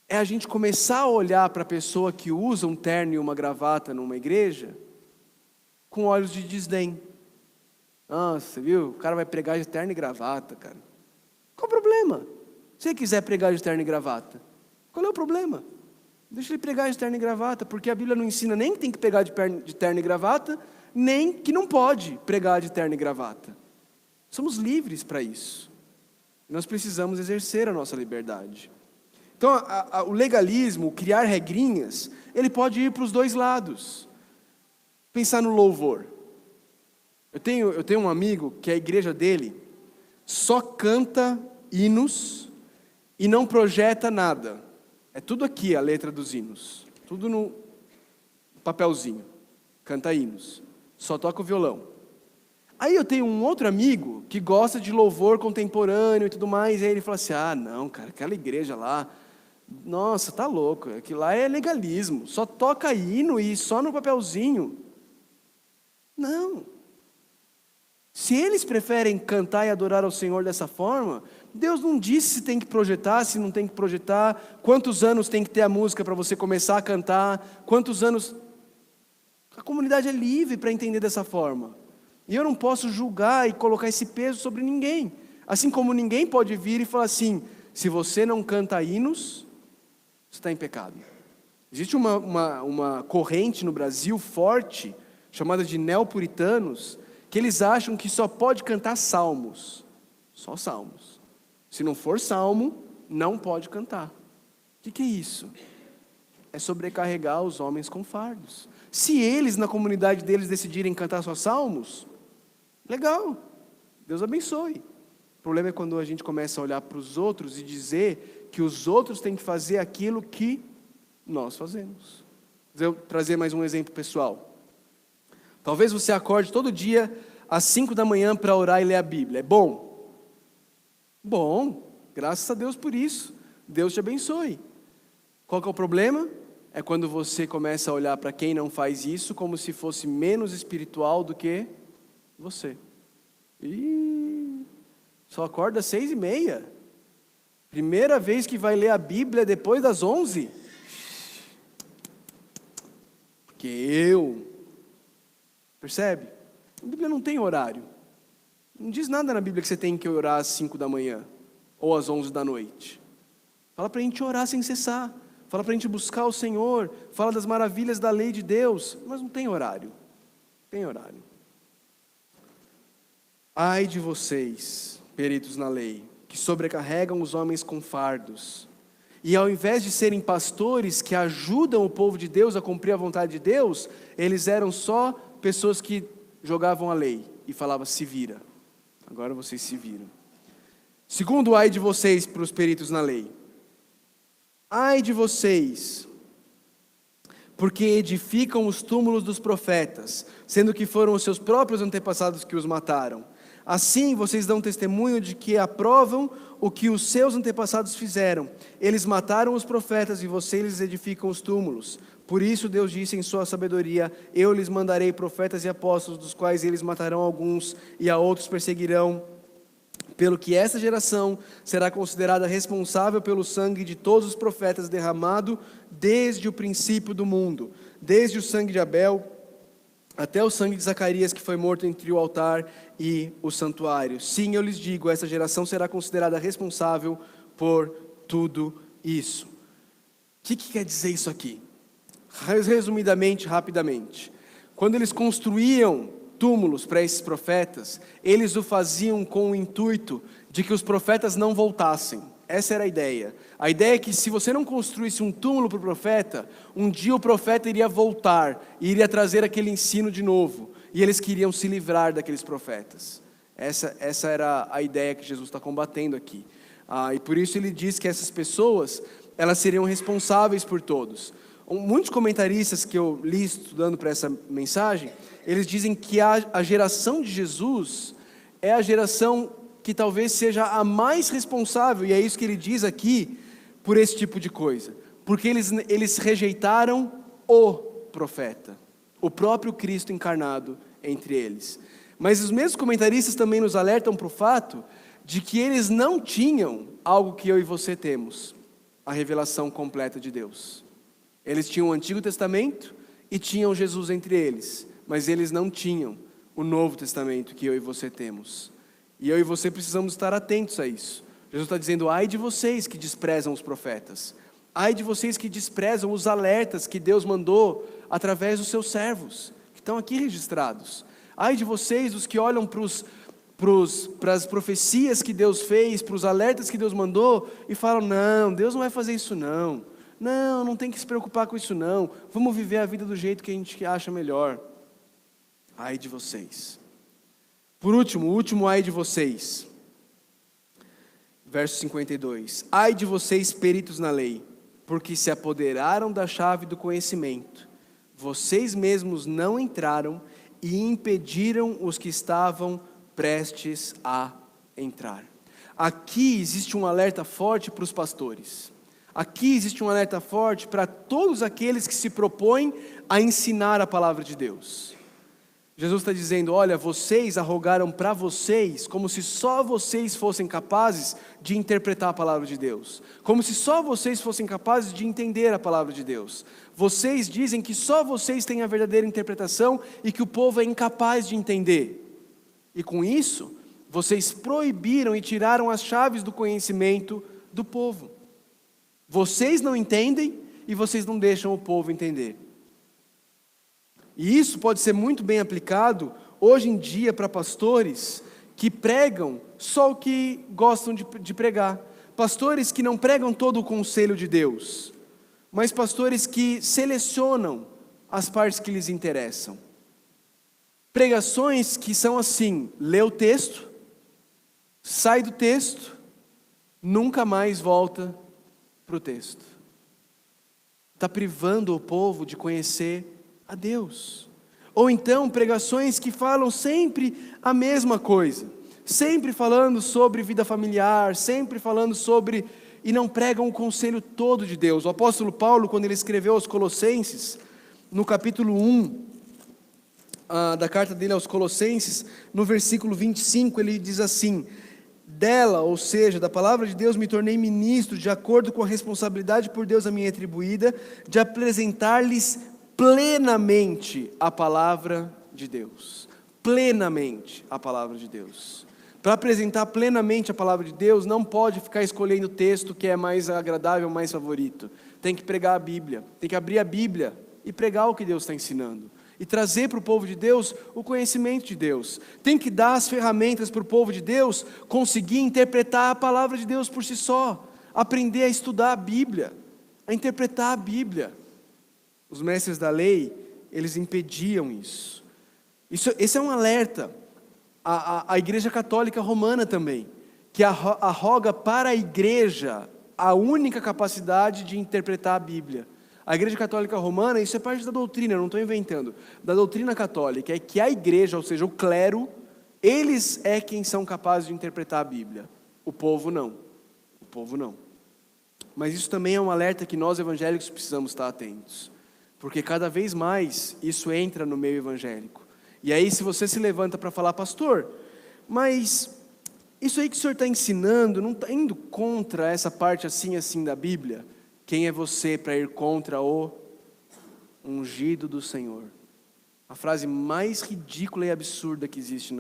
É a gente começar a olhar para a pessoa que usa um terno e uma gravata numa igreja com olhos de desdém. Nossa, viu? O cara vai pregar de terno e gravata, cara. Qual o problema? Se ele quiser pregar de terno e gravata, qual é o problema? Deixa ele pregar de terno e gravata, porque a Bíblia não ensina nem que tem que pregar de terno e gravata, nem que não pode pregar de terno e gravata. Somos livres para isso. Nós precisamos exercer a nossa liberdade. Então, o legalismo, o criar regrinhas, ele pode ir para os dois lados. Pensar no louvor. Eu tenho um amigo que a igreja dele só canta hinos e não projeta nada. É tudo aqui a letra dos hinos. Tudo no papelzinho. Canta hinos. Só toca o violão. Aí eu tenho um outro amigo que gosta de louvor contemporâneo e tudo mais. E aí ele fala assim, não, cara, aquela igreja lá, nossa, tá louco. Aquilo lá é legalismo. Só toca hino e só no papelzinho. Não. Se eles preferem cantar e adorar ao Senhor dessa forma, Deus não disse se tem que projetar, se não tem que projetar, quantos anos tem que ter a música para você começar a cantar, quantos anos... A comunidade é livre para entender dessa forma. E eu não posso julgar e colocar esse peso sobre ninguém. Assim como ninguém pode vir e falar assim, se você não canta hinos, você está em pecado. Existe uma corrente no Brasil forte, chamada de neopuritanos, que eles acham que só pode cantar salmos. Só salmos. Se não for salmo, não pode cantar. O O que é isso? É sobrecarregar os homens com fardos. Se eles, na comunidade deles, decidirem cantar só salmos, legal, Deus abençoe. O problema é quando a gente começa a olhar para os outros e dizer que os outros têm que fazer aquilo que nós fazemos. Vou trazer mais um exemplo pessoal. Talvez você acorde todo dia às 5 da manhã para orar e ler a Bíblia. É bom? Bom, graças a Deus por isso. Deus te abençoe. Qual que é o problema? É quando você começa a olhar para quem não faz isso como se fosse menos espiritual do que você. E só acorda às 6:30. Primeira vez que vai ler a Bíblia depois das 11. Porque eu... Percebe? A Bíblia não tem horário. Não diz nada na Bíblia que você tem que orar às 5 da manhã ou às 11 da noite. Fala para a gente orar sem cessar. Fala para a gente buscar o Senhor. Fala das maravilhas da lei de Deus. Mas não tem horário. Tem horário. Ai de vocês, peritos na lei, que sobrecarregam os homens com fardos. E ao invés de serem pastores que ajudam o povo de Deus a cumprir a vontade de Deus, eles eram só pessoas que jogavam a lei e falavam, se vira. Agora vocês se viram. Segundo, ai de vocês para os peritos na lei. Ai de vocês, porque edificam os túmulos dos profetas, sendo que foram os seus próprios antepassados que os mataram. Assim vocês dão testemunho de que aprovam o que os seus antepassados fizeram. Eles mataram os profetas e vocês lhes edificam os túmulos. Por isso Deus disse em sua sabedoria, eu lhes mandarei profetas e apóstolos, dos quais eles matarão alguns e a outros perseguirão. Pelo que essa geração será considerada responsável pelo sangue de todos os profetas derramado desde o princípio do mundo, desde o sangue de Abel até o sangue de Zacarias, que foi morto entre o altar e o santuário. Sim, eu lhes digo, essa geração será considerada responsável por tudo isso. O que quer dizer isso aqui? Resumidamente, rapidamente. Quando eles construíam túmulos para esses profetas, eles o faziam com o intuito de que os profetas não voltassem. Essa era a ideia. A ideia é que se você não construísse um túmulo para o profeta, um dia o profeta iria voltar e iria trazer aquele ensino de novo. E eles queriam se livrar daqueles profetas. Essa era a ideia que Jesus está combatendo aqui. E por isso ele diz que essas pessoas, elas seriam responsáveis por todos. Muitos comentaristas que eu li estudando para essa mensagem, eles dizem que a geração de Jesus é a geração que talvez seja a mais responsável, e é isso que ele diz aqui, por esse tipo de coisa. Porque eles rejeitaram o profeta, o próprio Cristo encarnado entre eles. Mas os mesmos comentaristas também nos alertam para o fato de que eles não tinham algo que eu e você temos, a revelação completa de Deus. Eles tinham o Antigo Testamento e tinham Jesus entre eles, mas eles não tinham o Novo Testamento que eu e você temos. E eu e você precisamos estar atentos a isso. Jesus está dizendo, ai de vocês que desprezam os profetas. Ai de vocês que desprezam os alertas que Deus mandou através dos seus servos, que estão aqui registrados. Ai de vocês, os que olham para as profecias que Deus fez, para os alertas que Deus mandou, e falam, não, Deus não vai fazer isso não. Não tem que se preocupar com isso não. Vamos viver a vida do jeito que a gente acha melhor. Ai de vocês. Por último, o último ai de vocês. Verso 52. Ai de vocês, peritos na lei, porque se apoderaram da chave do conhecimento. Vocês mesmos não entraram e impediram os que estavam prestes a entrar. Aqui existe um alerta forte para os pastores. Aqui existe um alerta forte para todos aqueles que se propõem a ensinar a palavra de Deus. Jesus está dizendo, olha, vocês arrogaram para vocês, como se só vocês fossem capazes de interpretar a palavra de Deus. Como se só vocês fossem capazes de entender a palavra de Deus. Vocês dizem que só vocês têm a verdadeira interpretação e que o povo é incapaz de entender. E com isso, vocês proibiram e tiraram as chaves do conhecimento do povo. Vocês não entendem e vocês não deixam o povo entender. E isso pode ser muito bem aplicado hoje em dia para pastores que pregam só o que gostam de pregar. Pastores que não pregam todo o conselho de Deus, mas pastores que selecionam as partes que lhes interessam. Pregações que são assim: lê o texto, sai do texto, nunca mais volta para o texto. Está privando o povo de conhecer a Deus. Ou então pregações que falam sempre a mesma coisa, sempre falando sobre vida familiar, sempre falando sobre, e não pregam o conselho todo de Deus. O apóstolo Paulo, quando ele escreveu aos Colossenses, no capítulo 1 da carta dele aos Colossenses, no versículo 25, ele diz assim: dela, ou seja, da palavra de Deus, me tornei ministro, de acordo com a responsabilidade por Deus a mim atribuída, de apresentar-lhes plenamente a palavra de Deus. Plenamente a palavra de Deus. Para apresentar plenamente a palavra de Deus, não pode ficar escolhendo o texto que é mais agradável, mais favorito. Tem que pregar a Bíblia, tem que abrir a Bíblia e pregar o que Deus está ensinando. E trazer para o povo de Deus o conhecimento de Deus. Tem que dar as ferramentas para o povo de Deus conseguir interpretar a palavra de Deus por si só. Aprender a estudar a Bíblia, a interpretar a Bíblia. Os mestres da lei, eles impediam isso. Esse é um alerta à Igreja Católica Romana também, que arroga para a Igreja a única capacidade de interpretar a Bíblia. A Igreja Católica Romana, isso é parte da doutrina, eu não estou inventando, da doutrina católica, é que a igreja, ou seja, o clero, eles é quem são capazes de interpretar a Bíblia. O povo não. O povo não. Mas isso também é um alerta que nós evangélicos precisamos estar atentos. Porque cada vez mais isso entra no meio evangélico. E aí se você se levanta para falar: pastor, mas isso aí que o senhor está ensinando, não está indo contra essa parte assim da Bíblia? Quem é você para ir contra o ungido do Senhor? A frase mais ridícula e absurda que existe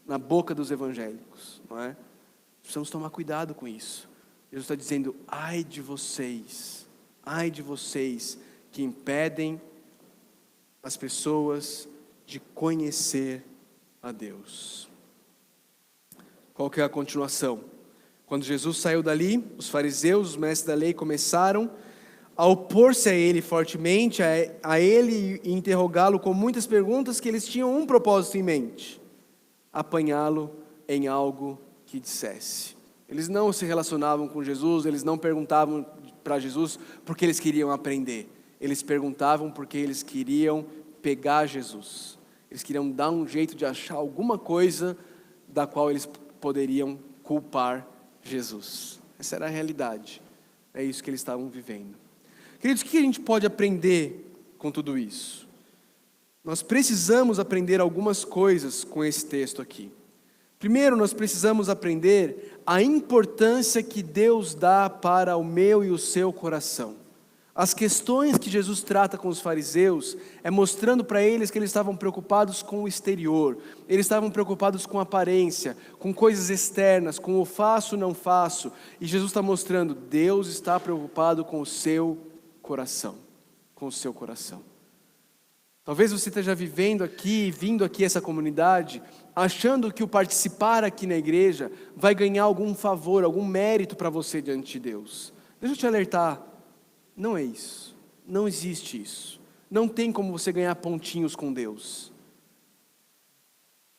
na boca dos evangélicos, não é? Precisamos tomar cuidado com isso. Jesus está dizendo: ai de vocês que impedem as pessoas de conhecer a Deus. Qual que é a continuação? Quando Jesus saiu dali, os fariseus, os mestres da lei, começaram a opor-se a ele fortemente, a ele, e interrogá-lo com muitas perguntas, que eles tinham um propósito em mente: apanhá-lo em algo que dissesse. Eles não se relacionavam com Jesus, eles não perguntavam para Jesus porque eles queriam aprender. Eles perguntavam porque eles queriam pegar Jesus. Eles queriam dar um jeito de achar alguma coisa da qual eles poderiam culpar Jesus. Essa era a realidade. É isso que eles estavam vivendo. Queridos, o que a gente pode aprender com tudo isso? Nós precisamos aprender algumas coisas com esse texto aqui. Primeiro, nós precisamos aprender a importância que Deus dá para o meu e o seu coração. As questões que Jesus trata com os fariseus é mostrando para eles que eles estavam preocupados com o exterior, eles estavam preocupados com a aparência, com coisas externas, com o faço, não faço. E Jesus está mostrando: Deus está preocupado com o seu coração, com o seu coração. Talvez você esteja vivendo aqui, vindo aqui a essa comunidade, achando que o participar aqui na igreja vai ganhar algum favor, algum mérito para você diante de Deus. Deixa eu te alertar. Não é isso, não existe isso, não tem como você ganhar pontinhos com Deus.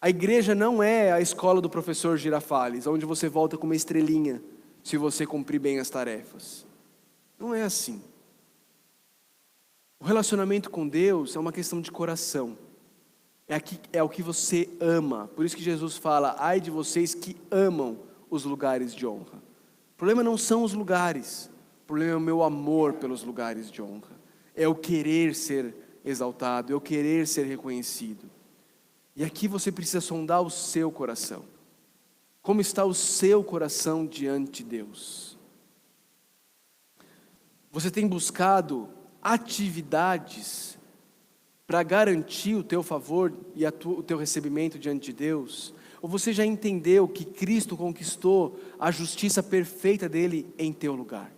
A igreja não é a escola do professor Girafales, onde você volta com uma estrelinha, se você cumprir bem as tarefas. Não é assim. O relacionamento com Deus é uma questão de coração, é o que você ama. Por isso que Jesus fala: ai de vocês que amam os lugares de honra. O problema não são os lugares, o problema é o meu amor pelos lugares de honra. É o querer ser exaltado, é o querer ser reconhecido. E aqui você precisa sondar o seu coração. Como está o seu coração diante de Deus? Você tem buscado atividades para garantir o teu favor e o teu recebimento diante de Deus? Ou você já entendeu que Cristo conquistou a justiça perfeita dele em teu lugar?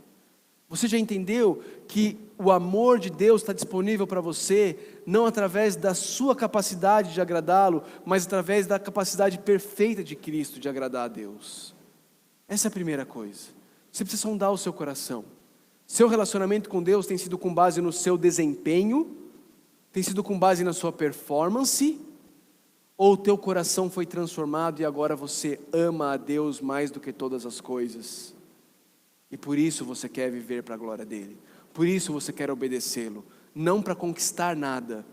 Você já entendeu que o amor de Deus está disponível para você, não através da sua capacidade de agradá-lo, mas através da capacidade perfeita de Cristo de agradar a Deus? Essa é a primeira coisa. Você precisa sondar o seu coração. Seu relacionamento com Deus tem sido com base no seu desempenho? Tem sido com base na sua performance? Ou o teu coração foi transformado e agora você ama a Deus mais do que todas as coisas? E por isso você quer viver para a glória dEle. Por isso você quer obedecê-lo. Não para conquistar nada,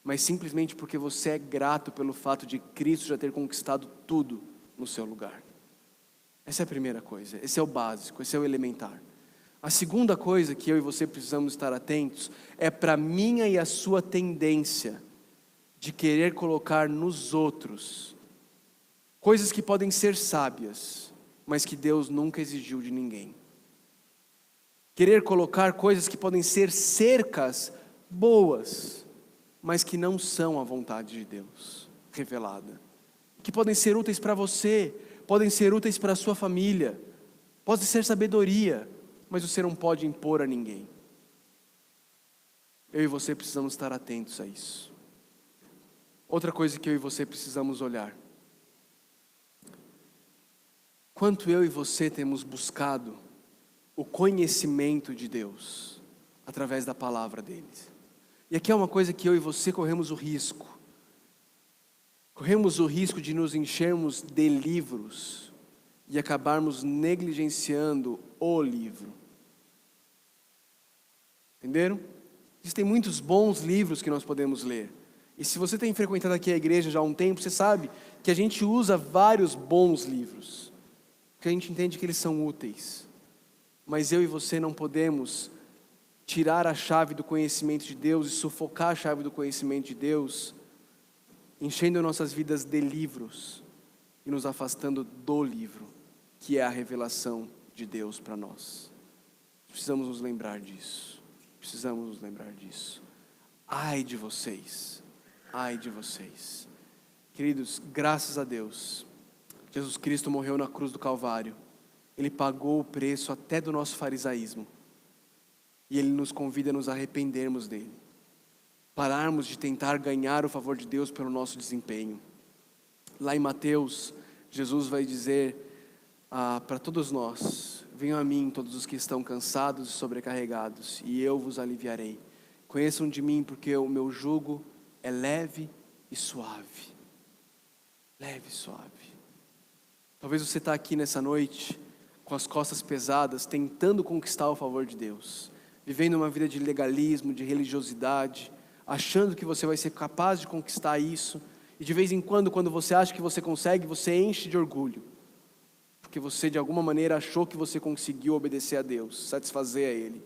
mas simplesmente porque você é grato pelo fato de Cristo já ter conquistado tudo no seu lugar. Essa é a primeira coisa, esse é o básico, esse é o elementar. A segunda coisa que eu e você precisamos estar atentos é para a minha e a sua tendência de querer colocar nos outros coisas que podem ser sábias, mas que Deus nunca exigiu de ninguém. Querer colocar coisas que podem ser cercas boas, mas que não são a vontade de Deus revelada. Que podem ser úteis para você, podem ser úteis para a sua família, pode ser sabedoria, mas você não pode impor a ninguém. Eu e você precisamos estar atentos a isso. Outra coisa que eu e você precisamos olhar. Quanto eu e você temos buscado o conhecimento de Deus através da palavra dele. E aqui é uma coisa que eu e você corremos o risco. Corremos o risco de nos enchermos de livros e acabarmos negligenciando o livro. Entenderam? Existem muitos bons livros que nós podemos ler. E se você tem frequentado aqui a igreja já há um tempo, você sabe que a gente usa vários bons livros. Porque a gente entende que eles são úteis. Mas eu e você não podemos tirar a chave do conhecimento de Deus e sufocar a chave do conhecimento de Deus, enchendo nossas vidas de livros e nos afastando do livro, que é a revelação de Deus para nós. Precisamos nos lembrar disso. Precisamos nos lembrar disso. Ai de vocês. Ai de vocês. Queridos, graças a Deus, Jesus Cristo morreu na cruz do Calvário. Ele pagou o preço até do nosso farisaísmo. E Ele nos convida a nos arrependermos dele. Pararmos de tentar ganhar o favor de Deus pelo nosso desempenho. Lá em Mateus, Jesus vai dizer para todos nós: venham a mim todos os que estão cansados e sobrecarregados, e eu vos aliviarei. Conheçam de mim, porque o meu jugo é leve e suave. Leve e suave. Talvez você está aqui nessa noite com as costas pesadas, tentando conquistar o favor de Deus, vivendo uma vida de legalismo, de religiosidade, achando que você vai ser capaz de conquistar isso, e de vez em quando você acha que você consegue, você enche de orgulho, porque você de alguma maneira achou que você conseguiu obedecer a Deus, satisfazer a Ele,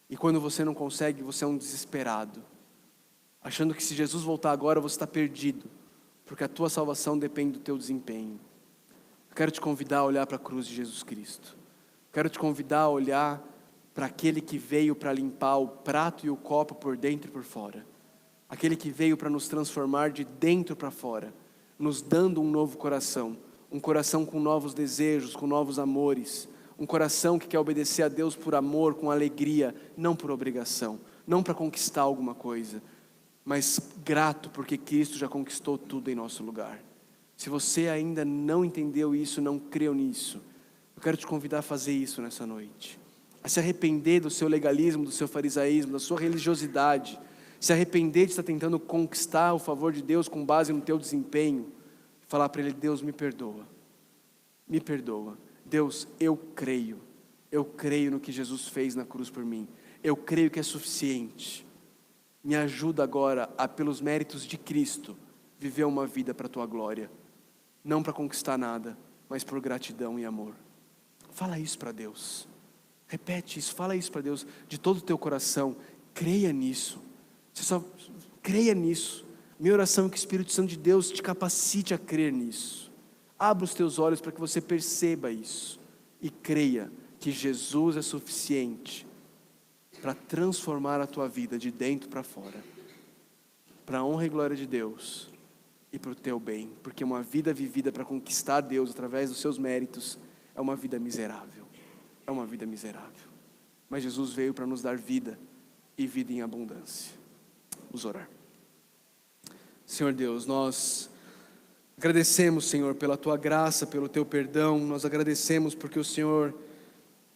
e quando você não consegue, você é um desesperado, achando que se Jesus voltar agora, você está perdido, porque a tua salvação depende do teu desempenho. Eu quero te convidar a olhar para a cruz de Jesus Cristo. Quero te convidar a olhar para aquele que veio para limpar o prato e o copo por dentro e por fora. Aquele que veio para nos transformar de dentro para fora, nos dando um novo coração. Um coração com novos desejos, com novos amores. Um coração que quer obedecer a Deus por amor, com alegria, não por obrigação. Não para conquistar alguma coisa, mas grato porque Cristo já conquistou tudo em nosso lugar. Se você ainda não entendeu isso, não creu nisso, eu quero te convidar a fazer isso nessa noite. A se arrepender do seu legalismo, do seu farisaísmo, da sua religiosidade. Se arrepender de estar tentando conquistar o favor de Deus com base no teu desempenho. Falar para Ele: Deus, me perdoa. Me perdoa. Deus, eu creio no que Jesus fez na cruz por mim. Eu creio que é suficiente. Me ajuda agora a, pelos méritos de Cristo, viver uma vida para a tua glória. Não para conquistar nada, mas por gratidão e amor. Fala isso para Deus. Repete isso, fala isso para Deus de todo o teu coração. Creia nisso. Você só creia nisso. Minha oração é que o Espírito Santo de Deus te capacite a crer nisso. Abra os teus olhos para que você perceba isso. E creia que Jesus é suficiente para transformar a tua vida de dentro para fora. Para a honra e glória de Deus. E para o teu bem. Porque uma vida vivida para conquistar Deus através dos seus méritos é uma vida miserável. É uma vida miserável. Mas Jesus veio para nos dar vida e vida em abundância. Vamos orar. Senhor Deus, nós agradecemos, Senhor, pela Tua graça, pelo Teu perdão. Nós agradecemos porque o Senhor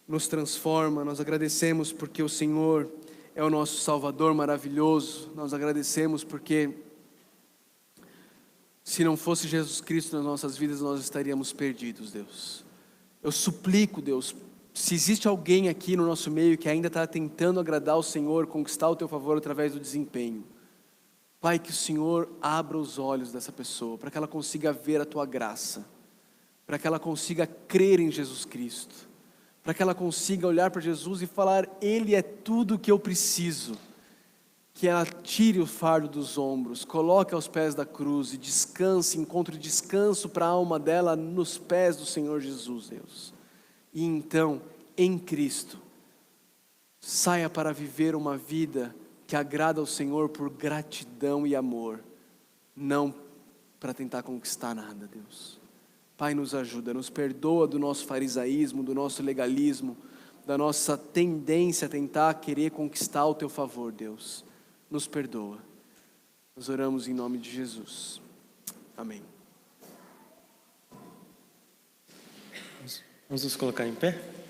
nos transforma. Nós agradecemos porque o Senhor é o nosso Salvador maravilhoso. Nós agradecemos porque se não fosse Jesus Cristo nas nossas vidas, nós estaríamos perdidos, Deus. Eu suplico, Deus, se existe alguém aqui no nosso meio que ainda está tentando agradar o Senhor, conquistar o teu favor através do desempenho, Pai, que o Senhor abra os olhos dessa pessoa, para que ela consiga ver a tua graça, para que ela consiga crer em Jesus Cristo, para que ela consiga olhar para Jesus e falar: Ele é tudo o que eu preciso. Que ela tire o fardo dos ombros, coloque aos pés da cruz e descanse, encontre descanso para a alma dela nos pés do Senhor Jesus, Deus. E então, em Cristo, saia para viver uma vida que agrada ao Senhor por gratidão e amor, não para tentar conquistar nada, Deus. Pai, nos ajuda, nos perdoa do nosso farisaísmo, do nosso legalismo, da nossa tendência a tentar querer conquistar o teu favor, Deus. Nos perdoa. Nós oramos em nome de Jesus. Amém. Vamos nos colocar em pé?